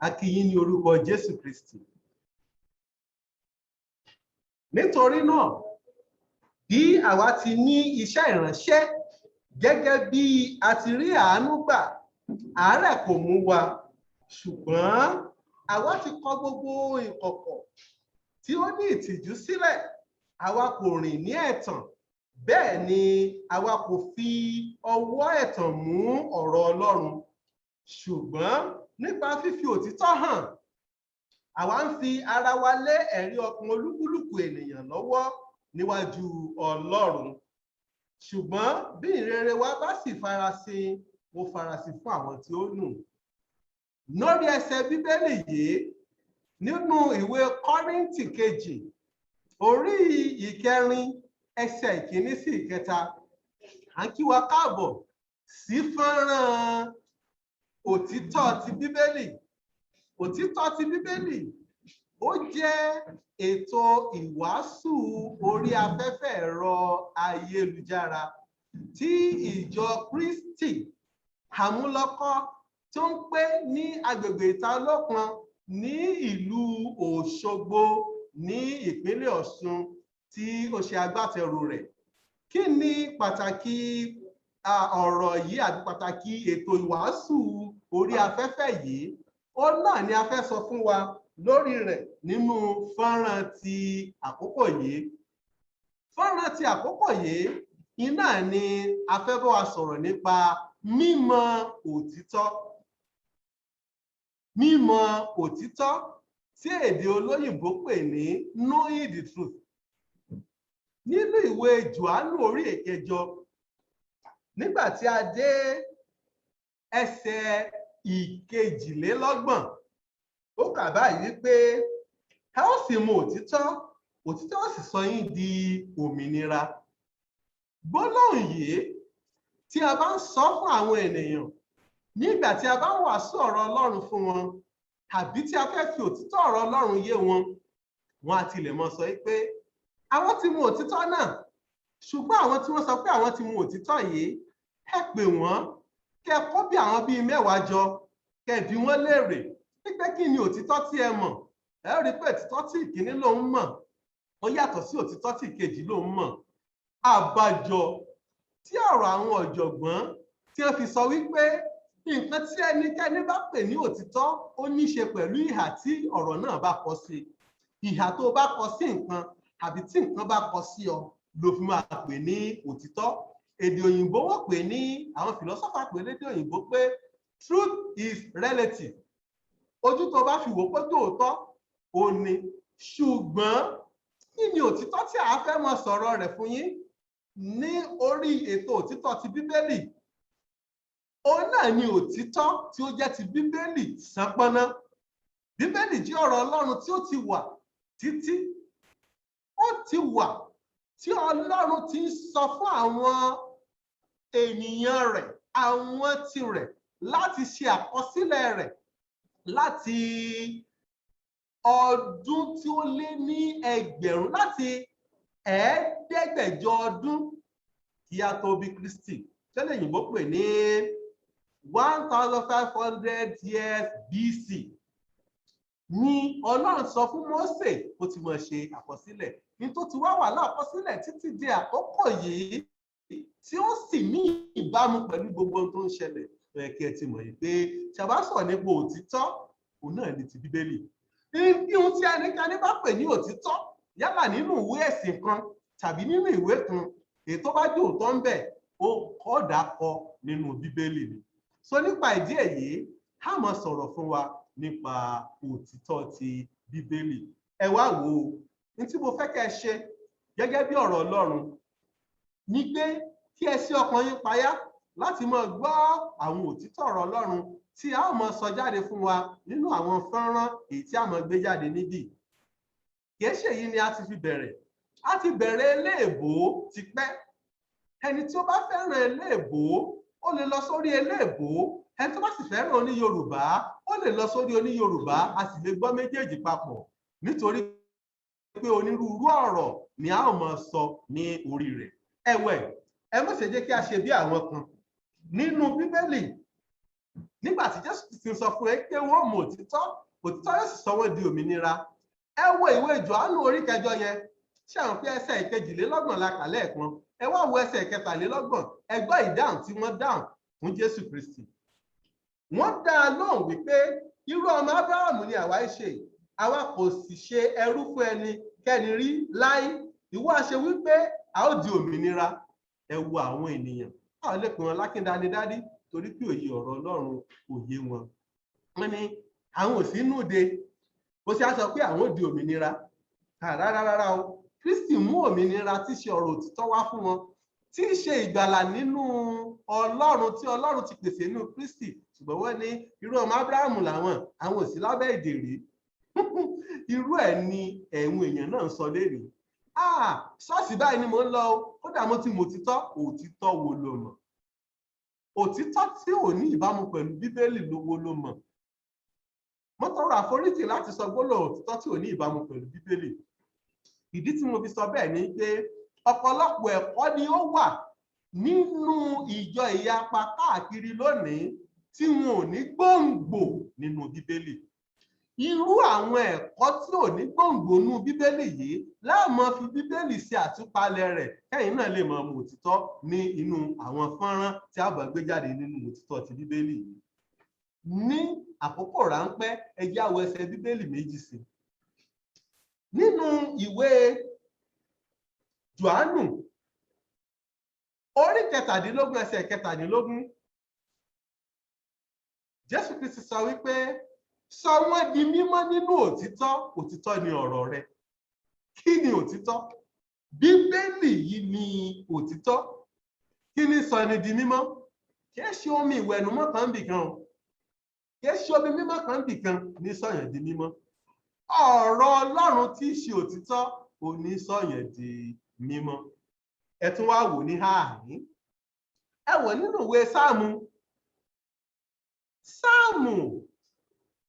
A kí yín ní orúkọ Jésù Kristi. Nítorí náà, bí àwa ti ní iṣẹ́ ìránṣẹ́ gẹ́gẹ́ bí a ti rí àánú gbà, àárẹ̀ kò mú wa, ṣùgbọ́n àwa ti kọ gbogbo ìkọ̀kọ̀ tí ó ní ìtìjú sílẹ̀, àwa kò rìn ní ẹ̀tàn, bẹ́ẹ̀ ni àwa kò fi ọwọ́ ẹ̀tàn mú ọ̀rọ̀ Ọlọ́run, ṣùgbọ́n nípa fífi òtítọ́ hàn, àwa ń fi ara wa lé ẹ̀rí ọkàn olúkúlùkù ènìyàn lọ́wọ́ níwájú Ọlọ́run. Ṣùgbọ́n bí ìrere wa bá sì farasin, ó farasin fún àwọn tí ó nù. Lórí ẹsẹ̀ Bíbélì yìí, nínú ìwé Kọ́ríńtì kejì, orí 9 ẹsẹ̀ 1 sí 3, à ń kí wa káàbọ̀ sí fọ́nrán òtítọ́ ti Bíbélì. Òtítọ́ ti Bíbélì ó jẹ́ ètò ìwàásù orí afẹ́fẹ́ ẹ̀rọ ayélujára tí ìjọ Kristi Àmúlọ́kọ́ tó ń pé ní agbègbè Ìta-Olópọn ní ìlú Òṣogbo ní ìpínlẹ̀ Ọ̀ṣun tí ó ṣe agbátẹrù rẹ̀. Kí ni pàtàkì ọ̀rọ̀ yìí àti pàtàkì ètò ìwàásù orí afẹ́fẹ́ yìí? Ó náà ni a fẹ́ sọ fún wa lórí rẹ̀ nínú fọ́nrán ti àkókò yìí. Fọ́nrán ti àkókò yìí, iná ni a fẹ́ bá wa sọ̀rọ̀ nípa mímọ̀ òtítọ́. Mímọ̀ òtítọ́ tí èdè olóyìnbó pè ní knowing the truth. Nínú ìwé Jòhánù orí 8, nígbà tí a dé ẹsẹ̀ 22, ó kà báyìí pé ẹ ó sì mọ òtítọ́, òtítọ́ ó sì sọ yín di òmìnira. Gbólóhùn yìí tí a bá ń sọ fún àwọn ènìyàn nígbà tí a bá ń wàásù ọ̀rọ̀ Ọlọ́run fún wọn, àbí tí a fẹ́ fi òtítọ́ ọ̀rọ̀ Ọlọ́run yé wọn, wọn á tilẹ̀ mọ sọ pé àwọn ti mọ òtítọ́ náà, ṣùgbọ́n àwọn tí wọ́n sọ pé àwọn ti mọ òtítọ́ yìí, ẹ pè wọ́n, kẹ́ kó bí àwọn bíi 10 jọ, kẹ́ bi wọ́n léèrè pé kí ni òtítọ́ tí ẹ mọ̀. Ẹ rí pé òtítọ́ tí ìkíní ló ń mọ̀ ó yàtọ̀ sí òtítọ́ tí ìkejì ló ń mọ̀. Àbájọ tí ọ̀rọ̀ àwọn ọ̀jọ̀gbọ́n tí wọ́n fi sọ wípé nǹkan tí ẹnikẹ́ni bá pè ní òtítọ́ ó ní ṣe pẹ̀lú ìhà tí ọ̀rọ̀ náà bá kọ sí. Ìhà tó bá kọ sí nǹkan àbí tí nǹkan bá kọ sí ọ ló fi máa pè ní òtítọ́. Èdè òyìnbó wọ́n pè ní, àwọn philosopher pè lédè òyìnbó pé truth is relative. Ojú tó bá fi wò pé tòótọ́ ò ní, ṣùgbọ́n kí ni òtítọ́ tí a fẹ́ mọ sọ̀rọ̀ rẹ̀ fún yín ní orí ètò òtítọ́ ti Bíbélì? Òun náà ni òtítọ́ tí ó jẹ́ ti Bíbélì sánpọ́nná. Bíbélì jẹ́ ọ̀rọ̀ Ọlọ́run tí ó ti wà títí, ó ti wà tí Ọlọ́run ti ń sọ fún àwọn ènìyàn rẹ̀, àwọn tirẹ̀, láti ṣe àkọsílẹ̀ rẹ̀ láti ọdún tí ó lé ní ẹgbẹ̀rún, láti 500 ọdún kí a tó bí Kristi. Tẹ́lẹ̀ òyìnbó pè ní 1500 years BC. Ni Ọlọ́run sọ fún Mósè ó ti mọ̀ ṣe àkọsílẹ̀. Ní tó ti wá wà lákọsílẹ̀ títí di àkókò yìí tí ó sì ní ìbámu pẹ̀lú gbogbo ohun tó ń ṣẹlẹ̀. Kí ẹ ti mọ̀ yìí pé tí a bá sọ̀rọ̀ nípa òtítọ́, òun náà ni ti Bíbélì. Ihun tí ẹnikẹ́ni bá pè ní òtítọ́, yálà nínú ìwé ẹ̀sìn kan tàbí nínú ìwé kan, èyí tó bá jẹ́ òótọ́ ń bẹ, ó kọ́ dàkọ nínú Bíbélì ni. So nípa ìdí èyí, a máa sọ̀rọ̀ fún wa nípa òtítọ́ ti Bíbélì. Ẹ wá wò ó, ní tí mo fẹ́ kẹ́ ẹ ṣe gẹ́gẹ́ bí ọ̀rọ̀ Ọlọ́run ní pé kí ẹ ṣí ọkàn yín payá láti máa gbọ́ àwọn òtítọ́ ọ̀rọ̀ Ọlọ́run tí a ó máa sọ jáde fún wa nínú àwọn fọ́nrán èyí tí a máa gbé jáde níbí. kì í ṣe èyí ni a ti fi bẹ̀rẹ̀. A ti bẹ̀rẹ̀ eléèbó tipẹ́. Ẹni tí ó bá fẹ́ràn eléèbó ó lè lọ sórí eléèbó, ẹni tó bá sì fẹ́ràn oní Yorùbá ó lè lọ sórí oní Yorùbá, a sì lè gbọ́ méjèèjì papọ̀ nítorí pé onírúurú ọ̀rọ̀ ni a ó máa sọ ní orí rẹ̀. Ẹ̀wẹ̀, ẹ má ṣe jẹ́ kí a ṣe bí àwọn kan nínú Bíbélì. Nígbà tí Jésù ti sọ fún ẹ pé wọ́n mọ òtítọ́, òtítọ́ yóò sì sọ wọ́n di òmìnira. Ẹ wo ìwé Jòhánù orí 8 yẹn, ṣé àwọn pé ẹsẹ̀ 22 la kà lẹ́ẹ̀kan. Ẹ wá wo ẹsẹ̀ 23, ẹ gbọ́ ìdáhùn tí wọ́n dáhùn fún Jésù Kristi. Wọ́n dá a lóhùn wípé irú ọmọ Ábúráhámù ni àwa ṣe, àwa kò sì ṣe ẹrú fún ẹnikẹ́ni rí láé. Ìwọ á ṣe wípé a ó di òmìnira. Ẹ wo àwọn ènìyàn, a ò lè pè wọn lákíndánidádí torí pé òye ọ̀rọ̀ Ọlọ́run kò yé wọn. Wọ́n ní àwọn ò sí núde, bó ṣe á sọ pé àwọn ò di òmìnira. Rárá o, Kristi mú òmìnira tí ṣe ọ̀rọ̀ òtítọ́ wá fún wọn, tí ṣe ìgbàlà nínú Ọlọ́run tí Ọlọ́run ti pèsè nínú Kristi. Ṣùgbọ́n wọ́n ní irú ọmọ Ábúráhámù làwọn, àwọn ò sí lábẹ́ ìdèrí. Irú ẹ̀ ni ẹ̀wọ̀n èèyàn náà ń sọ léèrè. Ṣọ́ọ̀ṣì báyìí ni mo ń lọ o, kódà mo ti mọ̀ òtítọ́. Òtítọ́ wo lo mọ̀? Òtítọ́ tí ò ní ìbámu pẹ̀lú Bíbélì wo lo mọ̀? Mo tọrọ àforíjì láti sọ gbólóhùn òtítọ́ tí ò ní ìbámu pẹ̀lú Bíbélì. Ìdí tí mo fi sọ bẹ́ẹ̀ ni pé ọ̀pọ̀lọpọ̀ ẹ̀kọ́ ni ó wà nínú ìjọ ìyapa káàkiri lónìí tí wọn ò ní gbòǹgbò nínú Bíbélì. Irú àwọn ẹ̀kọ́ tí ò ní gbòǹgbò nínú Bíbélì yìí la máa fi Bíbélì ṣe àtúpalẹ̀ rẹ̀ kẹ́yìn náà lè mọ òtítọ́ ní inú àwọn fọ́nrán tí a bá gbé jáde nínú òtítọ́ ti Bíbélì yìí. Ní àkókò ráńpẹ́, ẹ jẹ́ á wo ẹsẹ̀ Bíbélì méjì sí. Nínú ìwé Jòhánù orí 17 ẹsẹ̀ 17, Jésù Kristi sọ wípé sọ wọ́n di mímọ́ nínú òtítọ́, òtítọ́ ni ọ̀rọ̀ rẹ. Kí ni òtítọ́? Bíbélì yìí ni òtítọ́. Kí ni sọ ni di mímọ́? Kì í ṣe omi ìwẹ̀nùmọ́ kan bì kan o, kì í ṣe omi mímọ́ kan bì kan ní sọ̀yàn di mímọ́. Ọ̀rọ̀ Ọlọ́run tí í ṣe òtítọ́ ò ní sọ̀yàn di mímọ́. Ẹ tún wá wò ní ààrín. Ẹ wò nínú ìwé Sáàmù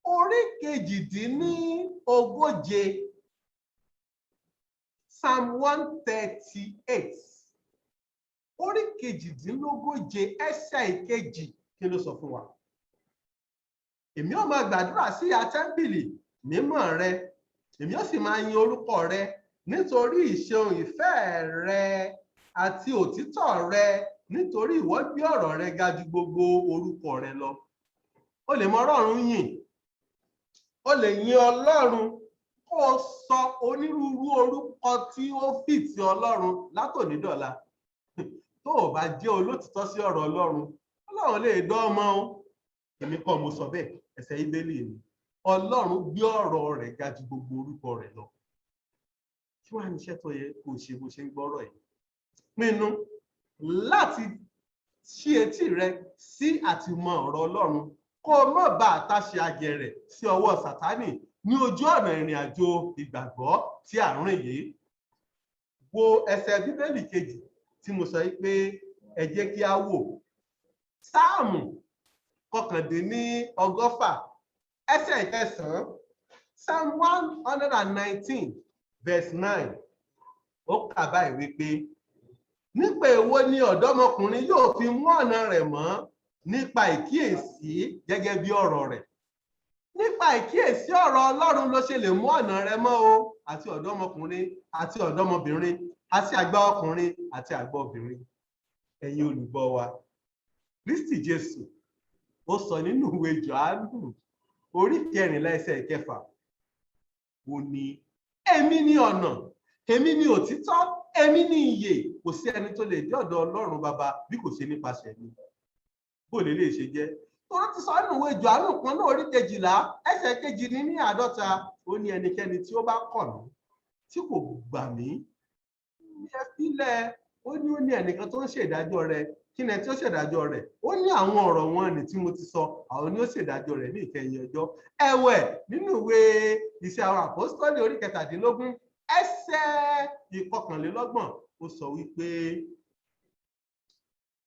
orí 138, Psalm 138, orí 138 ẹsẹ̀ 1 kí ló sọ fún wa? Èmi ó máa gbàdúrà sí àtẹ́ḿbìlì mímọ́ rẹ, èmi ó sì máa yin orúkọ rẹ nítorí ìṣeun ìfẹ́ rẹ àti òtítọ́ rẹ, nítorí ìwọ gbé ọ̀rọ̀ rẹ ga ju gbogbo orúkọ rẹ lọ. O lè mọ Ọlọ́run yìn, o lè yin Ọlọ́run kó o sọ onírúurú orúkọ tí ó fìtì Ọlọ́run látòní dọ̀la. Tó o bá jẹ́ olótìtọ́ sí ọ̀rọ̀ Ọlọ́run, Ọlọ́run lè dán ọmọ o. Èmi kọ́ mo sọ bẹ́ẹ̀, ẹsẹ̀ Bíbélì ni. Ọlọ́run gbé ọ̀rọ̀ rẹ̀ ga ju gbogbo orúkọ rẹ̀ lọ. Kí wàá ní iṣẹ́ tó yẹ kó o ṣe bó ṣe ń gbọ́rọ̀ yìí? Pinnu láti ṣí etí rẹ sí àtìmọ̀ ọ̀rọ̀ Ọlọ́run kó o má bá àtàṣe àgẹ̀rẹ̀ sí ọwọ́ Sátánì ní ojú ọ̀nà ìrìn àjò ìgbàgbọ́ tí à ń rìn yìí. Wo ẹsẹ̀ Bíbélì kejì tí mo sọ pé ẹ jẹ́ kí a wò. Sáàmù 119 ẹsẹ̀ 9, Psalm 119 verse 9. Ó kà báyìí wípé nípa èwo ni ọ̀dọ́mọkùnrin yóò fi mú ọ̀nà rẹ̀ mọ́ nípa ìkíyèsí gẹ́gẹ́ bí ọ̀rọ̀ rẹ̀. Nípa ìkíyèsí ọ̀rọ̀ Ọlọ́run ló ṣe lè mú ọ̀nà rẹ̀ mọ́ o, àti ọ̀dọ́mọkùnrin àti ọ̀dọ́mọbìnrin àti àgbà ọkùnrin àti àgbà obìnrin. Ẹ̀yin olùgbọ́ wa, Kristi Jésù ó sọ nínú ìwé Jòhánù orí 14 ẹsẹ̀ 6, ó ní èmi ni ọ̀nà, èmi ni òtítọ́, èmi ni ìyè, kò sí ẹni tó lè dé ọ̀dọ̀ Ọlọ́run Baba bí kò ṣe nípasẹ̀ mi. Bó lè ṣe jẹ́? Tó ti sọ nínú ìwé Jòhánù kan náà orí 12 ẹsẹ̀ 52, ó ní ẹnikẹ́ni tí ó bá kọ̀ mí tí kò gbà mí, ẹ fílẹ̀, ó ní ẹnìkan tó ń ṣèdájọ́ rẹ̀. Kí ni tí ó ṣèdájọ́ rẹ̀? Ó ní àwọn ọ̀rọ̀ wọn ni tí mo ti sọ, àwọn ni ó ṣèdájọ́ rẹ̀ ní ìkẹyìn ọjọ́. Ẹ̀wẹ̀ nínú ìwé Iṣẹ́ àwọn Àpọ́stélì orí 17 ẹsẹ̀ 21 ó sọ wípé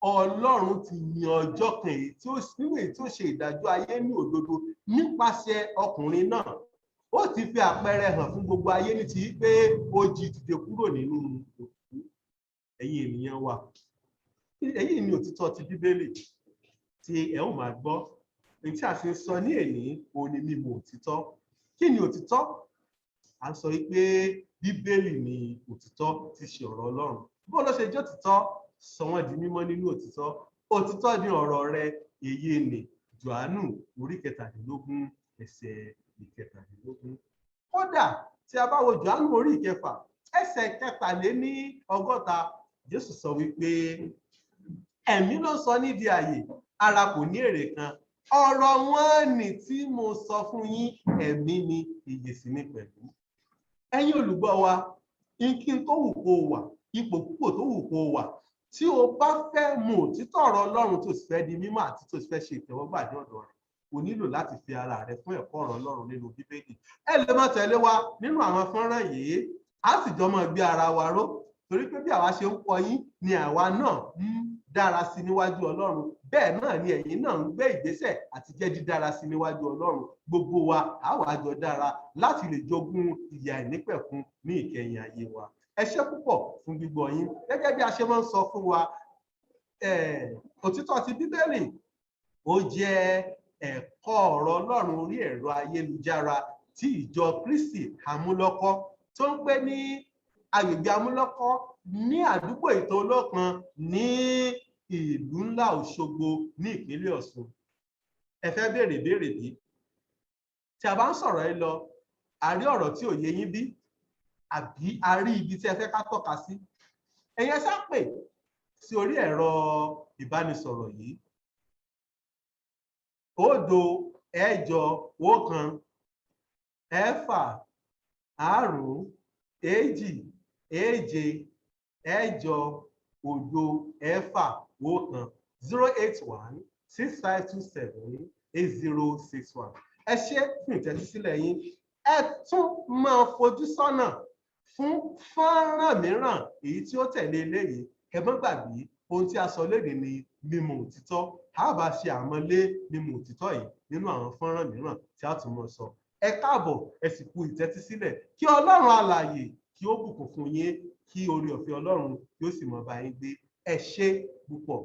Ọlọ́run ti yan ọjọ́ kan èyí tí ó ṣe ìdájọ́ ayé ní òdodo nípasẹ̀ ọkùnrin náà. Ó ti fi àpẹẹrẹ hàn fún gbogbo ayé ní ti pé ó jí dìde kúrò nínú òkú. Ẹ̀yin ènìyàn wa, èyí ni òtítọ́ ti Bíbélì tí ẹ ó máa gbọ́. Èyí tí a sì ń sọ ní èní òun ni mímọ̀ òtítọ́. Kí ni òtítọ́? À ń sọ wípé Bíbélì ni òtítọ́ tí ṣe ọ̀rọ̀ Ọlọ́run. Bó ló ṣe jẹ́ òtítọ́? Sọ wọ́n di mímọ́ nínú òtítọ́. Òtítọ́ ni ọ̀rọ̀ rẹ, èyí ni Jòhánù orí 17 ẹsẹ̀ 17. Kódà tí a bá wo Jòhánù orí 6 ẹsẹ̀ 63, Jésù sọ wípé ẹ̀mí ló sọ ní di ààyè, ara kò ní èrè kan. Ọ̀rọ̀ wọn ni tí mo sọ fún yín, ẹ̀mí ni, ìyè sì ni pẹ̀lú. Ẹ̀yin olùgbọ́ wa, ìkín tó wù kó wà, ipò púpọ̀ tó wù kó wà, tí o bá fẹ́ mọ̀ òtítọ́ ọ̀rọ̀ Ọlọ́run tó sì fẹ́ di mímọ́ àti tó sì fẹ́ ṣe ìtẹ́wọ́gbà ní ọ̀dọ̀ rẹ̀, o nílò láti fi ara rẹ fún ẹ̀kọ́ ọ̀rọ̀ Ọlọ́run nínú Bíbélì. Ẹ lè máa tẹ̀lé wa nínú àwọn fọ́nrán yìí, a sì jọ máa gbé ara wa ró, torí pé bí àwa ṣe ń kọ́ yín ni àwa náà ń dára sí níwájú Ọlọ́run. Bẹ́ẹ̀ náà ni ẹ̀yin náà ń gbé ìgbésẹ̀ àti jẹ́ dídára sí níwájú Ọlọ́run. Gbogbo wa a wá jọ dára láti lè jogún ìyè àìnípẹ̀kun ní ìkẹyìn ayé wa. Ẹ ṣé púpọ̀ fún gbígbọ́ yín. Gẹ́gẹ́ bí a ṣe máa ń sọ fún wa, òtítọ́ ti Bíbélì ó jẹ́ ẹ̀kọ́ ọ̀rọ̀ Ọlọ́run orí ẹ̀rọ ayélujára tí ìjọ Kristi Àmúlọ́kọ́ tó ń gbé ní agbègbè Àmúlọ́kọ́ ní àdúgbò Ìtò Olókan ní ìlú ńlá Òṣogbo ní ìpínlẹ̀ Ọ̀ṣun. Ẹ fẹ́ béèrè bí? Tí a bá ń sọ̀rọ̀ ẹ lọ, a rí ọ̀rọ̀ tí ò yé yín bí? Àbí a rí ibi tí ẹ fẹ́ ká tọ́ka sí? Ẹ̀yin sá pè sí orí ẹ̀rọ ìbánisọ̀rọ̀ yìí 0 8 1 6 5 2 7 8 6 1 081 6527 8061. Ẹ ṣé fún ìtẹ́tísílẹ̀ yín. Ẹ tún máa fojú sọ́nà fún fọ́nrán mìíràn èyí tí ó tẹ̀lé eléyìí. Ẹ má gbàgbé ohun tí a sọ lédè ni mímọ̀ òtítọ́. A bá ṣe àmọ́lé mímọ̀ òtítọ́ yìí nínú àwọn fọ́nrán mìíràn tí a tún mọ̀ sọ. Ẹ káàbọ̀, ẹ sì kú ìtẹ́tísílẹ̀. Kí Ọlọ́run alààyè kí ó bùkún fún yín, kí oore ọ̀fẹ́ Ọlọ́run yóò sì máa bá yín gbé. Ẹ ṣé púpọ̀.